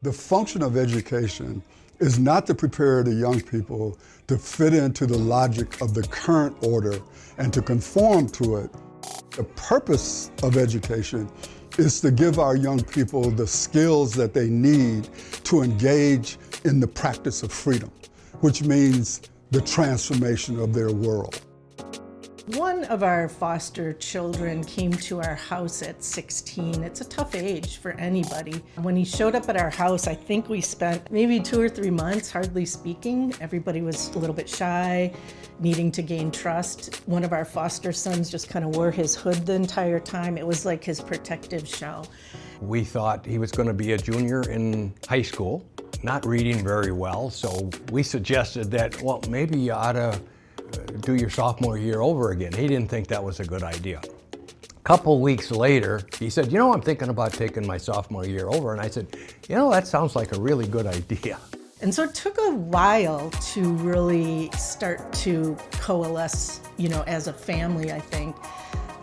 The function of education is not to prepare the young people to fit into the logic of the current order and to conform to it. The purpose of education is to give our young people the skills that they need to engage in the practice of freedom, which means the transformation of their world. One of our foster children came to our house at 16. It's a tough age for anybody. When he showed up at our house, I think we spent maybe 2 or 3 months hardly speaking. Everybody was a little bit shy, needing to gain trust. One of our foster sons just kind of wore his hood the entire time. It was like his protective shell. We thought he was going to be a junior in high school, not reading very well, so we suggested that, well, maybe you ought to do your sophomore year over again. He didn't think that was a good idea. A couple weeks later, he said, you know, I'm thinking about taking my sophomore year over. And I said, you know, that sounds like a really good idea. And so it took a while to really start to coalesce, you know, as a family, I think.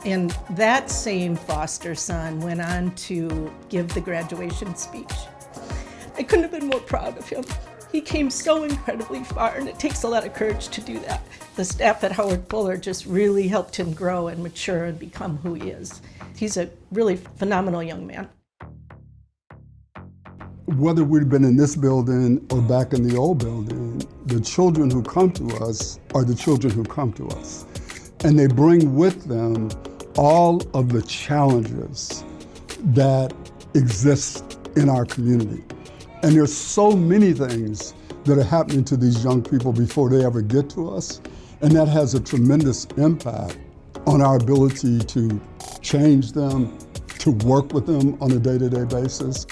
And that same foster son went on to give the graduation speech. I couldn't have been more proud of him. He came so incredibly far, and it takes a lot of courage to do that. The staff at Howard Fuller just really helped him grow and mature and become who he is. He's a really phenomenal young man. Whether we've been in this building or back in the old building, the children who come to us are the children who come to us. And they bring with them all of the challenges that exist in our community. And there's so many things that are happening to these young people before they ever get to us. And that has a tremendous impact on our ability to change them, to work with them on a day-to-day basis.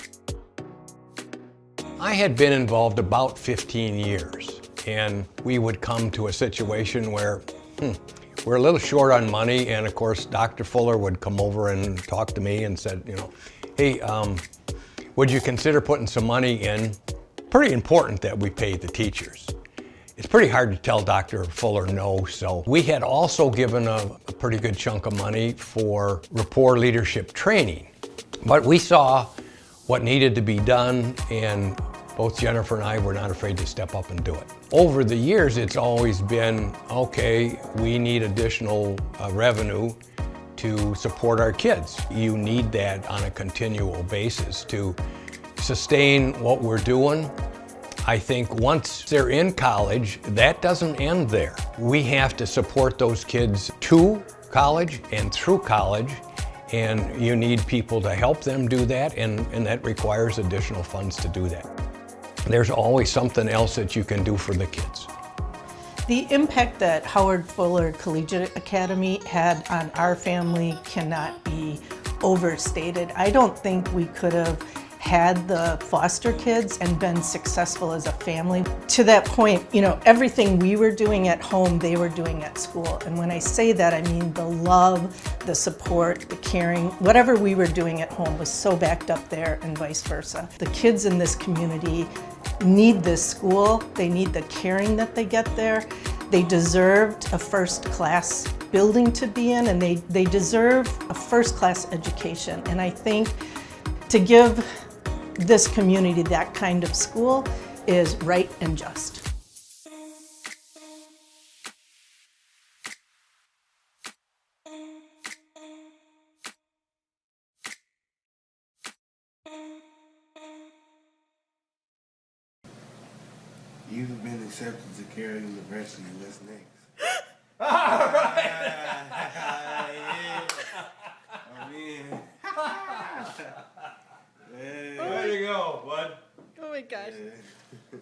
I had been involved about 15 years, and we would come to a situation where we're a little short on money, and of course, Dr. Fuller would come over and talk to me and said, you know, hey, would you consider putting some money in? Pretty important that we pay the teachers. It's pretty hard to tell Dr. Fuller no, so we had also given a pretty good chunk of money for rapport leadership training. But we saw what needed to be done, and both Jenifer and I were not afraid to step up and do it. Over the years, it's always been, okay, we need additional revenue to support our kids. You need that on a continual basis to sustain what we're doing. I think once they're in college, that doesn't end there. We have to support those kids to college and through college, and you need people to help them do that, and that requires additional funds to do that. There's always something else that you can do for the kids. The impact that Howard Fuller Collegiate Academy had on our family cannot be overstated. I don't think we could have had the foster kids and been successful as a family. To that point, you know, everything we were doing at home, they were doing at school. And when I say that, I mean the love, the support, the caring, whatever we were doing at home was so backed up there, and vice versa. The kids in this community need this school. They need the caring that they get there. They deserved a first-class building to be in, and they deserve a first-class education. And I think to give this community that kind of school is right and just. You've been accepted to Carroll University. What's next? All right. Yeah. I mean, There you go, bud. Oh my gosh. yeah.